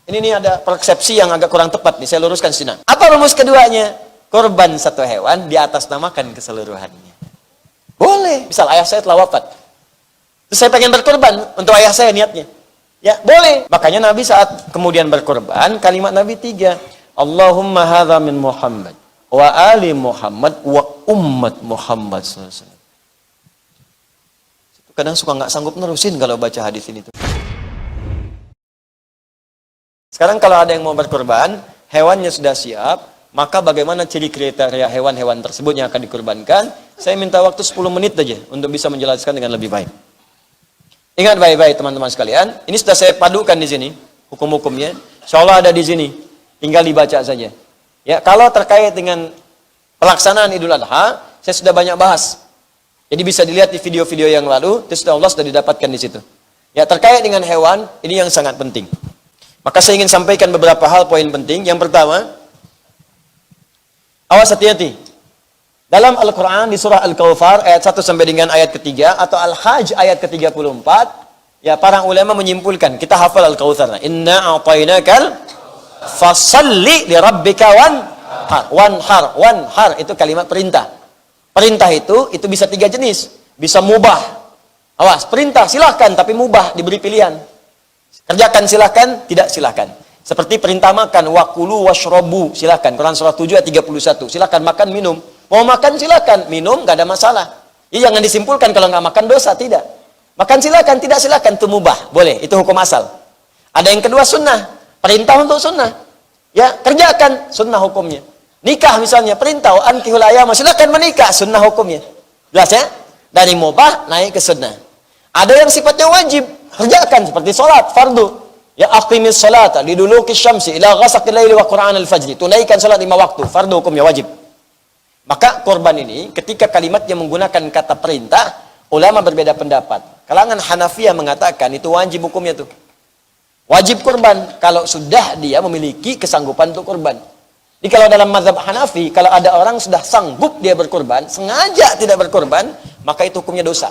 Ini nih ada persepsi yang agak kurang tepat nih, saya luruskan sini. Apa rumus keduanya? Korban satu hewan di atas namakan keseluruhannya. Boleh. Misal ayah saya telah wafat. Terus saya pengen berkorban untuk ayah saya niatnya. Ya, boleh. Makanya Nabi saat kemudian berkorban, kalimat Nabi 3. Allahumma hadza min Muhammad wa ali Muhammad wa ummat Muhammad SAW. Kadang suka nggak sanggup nerusin kalau baca hadis ini tuh. Sekarang kalau ada yang mau berkorban, hewannya sudah siap, maka bagaimana ciri kriteria hewan-hewan tersebut yang akan dikorbankan? Saya minta waktu 10 menit aja untuk bisa menjelaskan dengan lebih baik. Ingat baik-baik teman-teman sekalian, ini sudah saya padukan di sini, hukum-hukumnya. Insyaallah ada di sini, tinggal dibaca saja. Ya, kalau terkait dengan pelaksanaan Idul Adha, saya sudah banyak bahas. Jadi bisa dilihat di video-video yang lalu, itu sudah Allah sudah didapatkan di situ. Ya, terkait dengan hewan, ini yang sangat penting. Maka saya ingin sampaikan beberapa hal poin penting. Yang pertama, awas hati-hati. Dalam Al-Quran di surah Al-Kawthar ayat 1 sampai dengan ayat ketiga atau Al-Hajj ayat ke-34, ya para ulama menyimpulkan, kita hafal Al-Kawthar. Inna a'tainakal fasalli li rabbika wanhar itu kalimat perintah. Perintah itu bisa 3 jenis. Bisa mubah. Awas, perintah silahkan tapi mubah, diberi pilihan. Kerjakan silahkan, tidak silahkan. Seperti perintah makan, wakulu washrobu, silahkan. Quran surah 7 ayat 31, silahkan makan, minum. Mau makan silahkan, minum gak ada masalah. Ya, jangan disimpulkan kalau nggak makan dosa, tidak. Makan silahkan, tidak silahkan, itu mubah, boleh, itu hukum asal. Ada yang kedua sunnah, perintah untuk sunnah. Ya, kerjakan, sunnah hukumnya. Nikah misalnya, perintah, ankihul ayama, silahkan menikah, sunnah hukumnya. Jelas ya? Dari mubah naik ke sunnah. Ada yang sifatnya wajib, kerjakan seperti sholat fardu. Ya, aqimis sholata liduluki syamsi ila ghasaqil laili wa qur'an al-fajri. Tunaikan sholat 5 waktu, fardu hukumnya wajib. Maka korban ini ketika kalimatnya menggunakan kata perintah, ulama berbeda pendapat. Kalangan Hanafiyah mengatakan itu wajib hukumnya tuh. Wajib korban kalau sudah dia memiliki kesanggupan untuk korban. Jadi kalau dalam mazhab Hanafi, kalau ada orang sudah sanggup dia berkorban, sengaja tidak berkorban, maka itu hukumnya dosa.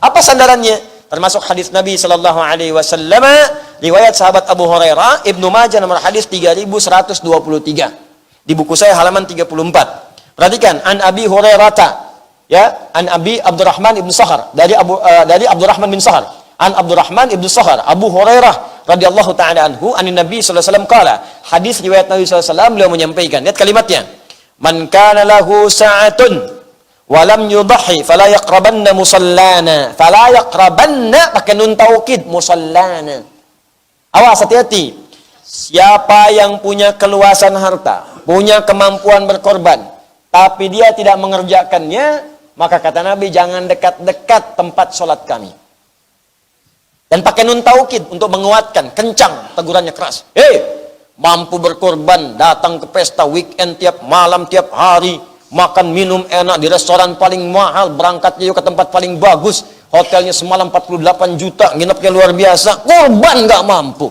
Apa sandarannya? Termasuk hadis Nabi sallallahu alaihi wasallam, riwayat sahabat Abu Hurairah, Ibnu Majah nomor hadis 3123. Di buku saya halaman 34. Perhatikan, an Abi Hurairah, ya, an Abi Abdurrahman ibn Sahar, dari Abdurrahman bin Sahar, an Abdurrahman ibn Sahar, Abu Hurairah radhiyallahu taala anhu, anin Nabi sallallahu alaihi wasallam qala, hadis riwayat Nabi sallallahu alaihi wasallam, beliau menyampaikan, lihat kalimatnya, man kana lahu sa'atun walam yudhi fala yaqrabanna musallana, fala yaqrabanna pakai nun taukid, musallana. Awas, hati-hati. Siapa yang punya keluasan harta, punya kemampuan berkorban, tapi dia tidak mengerjakannya, maka kata Nabi, jangan dekat-dekat tempat sholat kami. Dan pakai nun taukid untuk menguatkan, kencang, tegurannya keras. Hei, mampu berkorban, datang ke pesta weekend tiap malam, tiap hari, makan minum enak di restoran paling mahal, berangkatnya juga ke tempat paling bagus, hotelnya semalam 48 juta, nginepnya luar biasa, korban nggak mampu.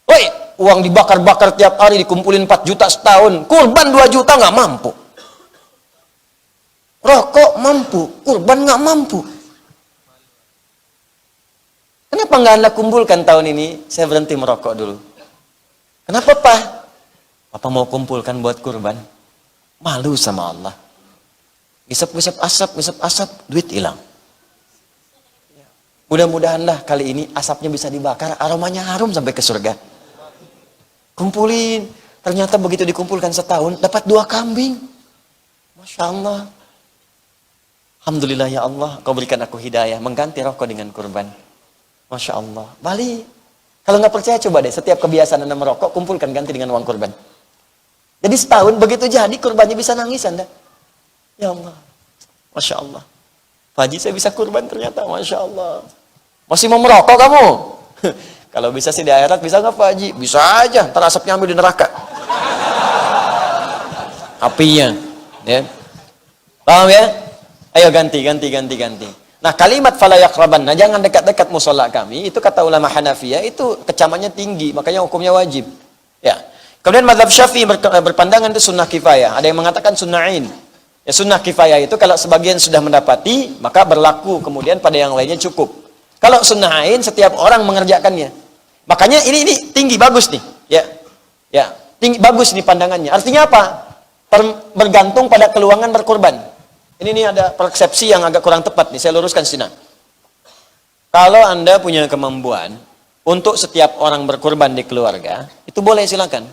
Woi, uang dibakar-bakar tiap hari, dikumpulin 4 juta setahun, korban 2 juta nggak mampu. Rokok mampu, korban nggak mampu. Kenapa nggak Anda kumpulkan tahun ini? Saya berhenti merokok dulu. Kenapa, Pak? Papa mau kumpulkan buat kurban. Malu sama Allah. Ngisap asap, duit hilang. Mudah-mudahanlah kali ini asapnya bisa dibakar, aromanya harum sampai ke surga. Kumpulin. Ternyata begitu dikumpulkan setahun, dapat 2 kambing. Masya Allah. Alhamdulillah ya Allah, Kau berikan aku hidayah, mengganti rokok dengan kurban. Masya Allah. Balik. Kalau nggak percaya coba deh, setiap kebiasaan Anda merokok, kumpulkan ganti dengan uang kurban. Jadi setahun begitu jadi kurbannya bisa nangis Anda. Ya Allah. Masya Allah. Pak Haji, saya bisa kurban ternyata. Masya Allah. Masih mau merokok kamu? Kalau bisa sih di akhirat, bisa nggak Pak Haji? Bisa aja, ntar asapnya ambil di neraka. Apinya. Ya. Paham ya? Ayo ganti. Nah, kalimat fala yaqrabanna, jangan dekat-dekat musola kami, itu kata ulama Hanafiyah, itu kecamannya tinggi, makanya hukumnya wajib. Ya. Kemudian mazhab Syafi'i berpandangan itu sunnah kifayah. Ada yang mengatakan sunnah ain. Ya, sunnah kifayah itu kalau sebagian sudah mendapati, maka berlaku kemudian pada yang lainnya cukup. Kalau sunnah ain, setiap orang mengerjakannya. Makanya ini tinggi, bagus nih. Ya, tinggi, bagus nih pandangannya. Artinya apa? Bergantung pada keluangan berkorban. Ini ada persepsi yang agak kurang tepat nih, saya luruskan sini. Kalau Anda punya kemampuan untuk setiap orang berkorban di keluarga, itu boleh, silakan.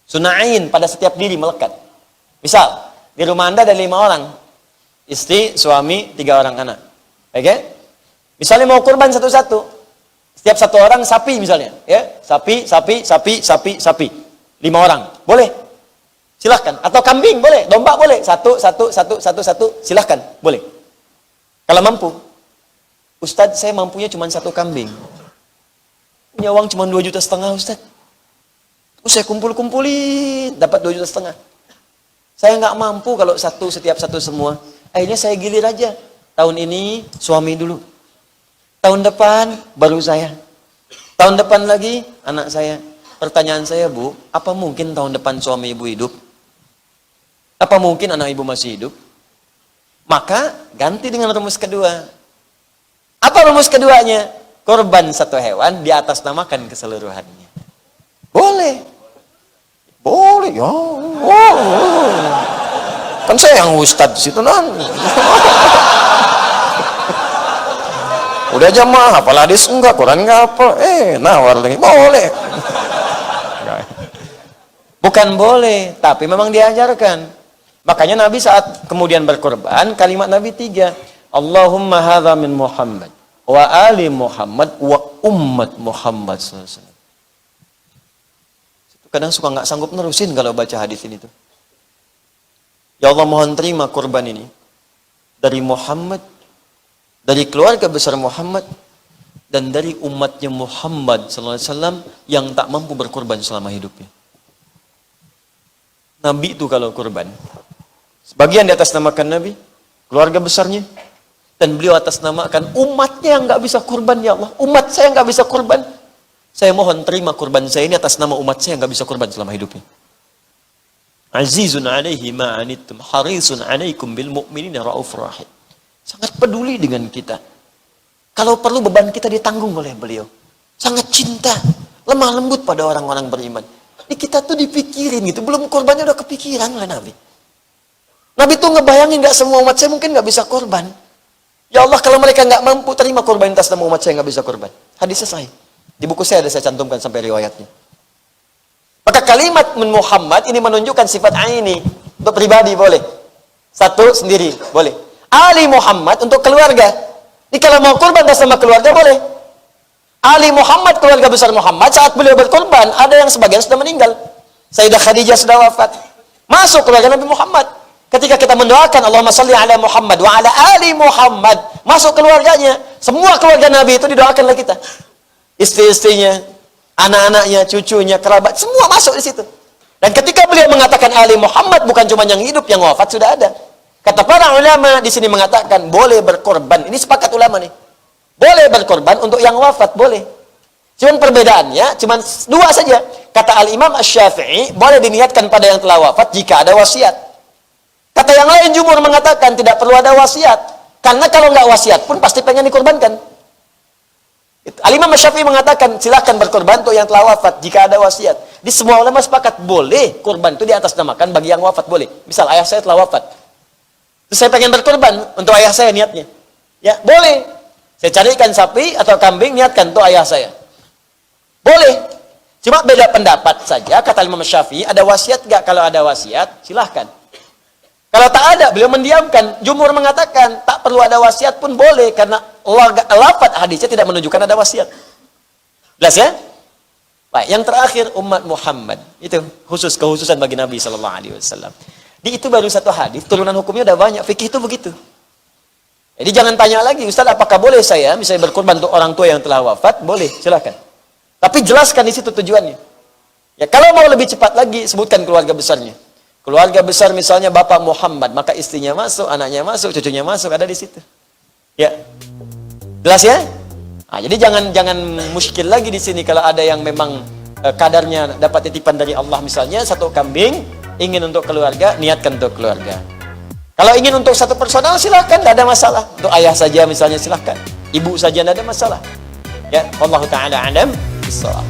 Sunain pada setiap diri melekat. Misal, di rumah Anda ada 5 orang. Istri, suami, 3 orang anak. Oke? Misalnya mau kurban satu-satu. Setiap satu orang sapi misalnya, ya. Sapi. 5 orang. Boleh. Silahkan. Atau kambing boleh, domba boleh. Satu, silahkan. Boleh. Kalau mampu. Ustadz, saya mampunya cuma 1 kambing. Punya uang cuma 2,5 juta, Ustadz. Saya kumpul-kumpulin, dapat 2,5 juta. Saya nggak mampu kalau setiap satu semua. Akhirnya saya gilir aja. Tahun ini suami dulu. Tahun depan baru saya. Tahun depan lagi anak saya. Pertanyaan saya, Bu, apa mungkin tahun depan suami ibu hidup? Apa mungkin anak ibu masih hidup? Maka ganti dengan rumus kedua. Apa rumus keduanya? Korban 1 hewan di atas namakan keseluruhannya. Boleh. Boleh, ya. Kan saya yang ustadz situ nanti. Udah jamaah, hafal hadis enggak, Quran enggak hafal. Nawar lagi, boleh. Bukan boleh, tapi memang diajarkan. Makanya Nabi saat kemudian berkorban, kalimat Nabi 3. Allahumma hadza min Muhammad wa ali Muhammad wa ummat Muhammad SAW. Kadang suka nggak sanggup nerusin kalau baca hadis ini tuh. Ya Allah, mohon terima kurban ini dari Muhammad, dari keluarga besar Muhammad, dan dari umatnya Muhammad SAW yang tak mampu berkorban selama hidupnya. Nabi itu kalau kurban, sebagian di atas namakan Nabi, keluarga besarnya, dan beliau atas namakan umatnya yang nggak bisa kurban. Ya Allah, umat saya nggak bisa kurban. Saya mohon terima kurban saya ini atas nama umat saya yang nggak bisa kurban selama hidupnya. Azizun alaihi ma'anittum harisun alaikum bil mu'minina raufur rahim. Sangat peduli dengan kita. Kalau perlu beban kita ditanggung oleh beliau. Sangat cinta, lemah lembut pada orang-orang beriman. Ini kita tuh dipikirin gitu, belum korbannya udah kepikiran oleh Nabi. Nabi tuh ngebayangin nggak semua umat saya mungkin nggak bisa korban. Ya Allah, kalau mereka nggak mampu terima korban atas nama umat saya nggak bisa korban. Hadisnya sahih. Di buku saya ada saya cantumkan sampai riwayatnya. Maka kalimat min Muhammad ini menunjukkan sifat aini. Untuk pribadi boleh. Satu sendiri boleh. Ali Muhammad untuk keluarga. Ini kalau mau kurban atas nama keluarga boleh. Ali Muhammad, keluarga besar Muhammad, saat beliau berkorban, ada yang sebagian sudah meninggal. Sayyidah Khadijah sudah wafat. Masuk keluarga Nabi Muhammad. Ketika kita mendoakan Allahumma salli ala Muhammad wa ala ali Muhammad, masuk keluarganya. Semua keluarga Nabi itu didoakan oleh kita. Istri-istrinya, anak-anaknya, cucunya, kerabat, semua masuk di situ. Dan ketika beliau mengatakan ali Muhammad, bukan cuma yang hidup, yang wafat sudah ada. Kata para ulama di sini mengatakan boleh berkorban. Ini sepakat ulama nih. Boleh berkorban untuk yang wafat, boleh. Cuman perbedaannya, cuman 2 saja. Kata Al-Imam Asy-Syafi'i, boleh diniatkan pada yang telah wafat jika ada wasiat. Kata yang lain, jumhur mengatakan tidak perlu ada wasiat. Karena kalau nggak wasiat pun pasti pengen dikorbankan. Al-Imam Asy-Syafi'i mengatakan silakan berkorban untuk yang telah wafat jika ada wasiat. Di semua ulama sepakat boleh korban itu diatasnamakan bagi yang wafat, boleh. Misal ayah saya telah wafat. Terus saya pengen berkorban untuk ayah saya niatnya. Ya, boleh. Saya carikan sapi atau kambing, niatkan untuk ayah saya. Boleh. Cuma beda pendapat saja, kata Imam Syafi'i, ada wasiat nggak? Kalau ada wasiat, silahkan. Kalau tak ada, beliau mendiamkan. Jumhur mengatakan, tak perlu ada wasiat pun boleh, karena lafaz hadisnya tidak menunjukkan ada wasiat. Jelas ya? Baik, yang terakhir, umat Muhammad. Itu kehususan bagi Nabi SAW. Di itu baru 1 hadis, turunan hukumnya udah banyak. Fikih itu begitu. Jadi jangan tanya lagi, Ustaz, apakah boleh saya misalnya berkorban untuk orang tua yang telah wafat? Boleh, silakan. Tapi jelaskan di situ tujuannya. Ya, kalau mau lebih cepat lagi, sebutkan keluarga besarnya. Keluarga besar misalnya Bapak Muhammad, maka istrinya masuk, anaknya masuk, cucunya masuk, ada di situ. Ya. Jelas ya? Nah, jadi jangan muskil lagi di sini kalau ada yang memang kadarnya dapat titipan dari Allah misalnya 1 kambing, ingin untuk keluarga, niatkan untuk keluarga. Kalau ingin untuk 1 personal silahkan, tidak ada masalah. Untuk ayah saja misalnya silahkan. Ibu saja tidak ada masalah. Ya, Allah Ta'ala alam. Bismillah.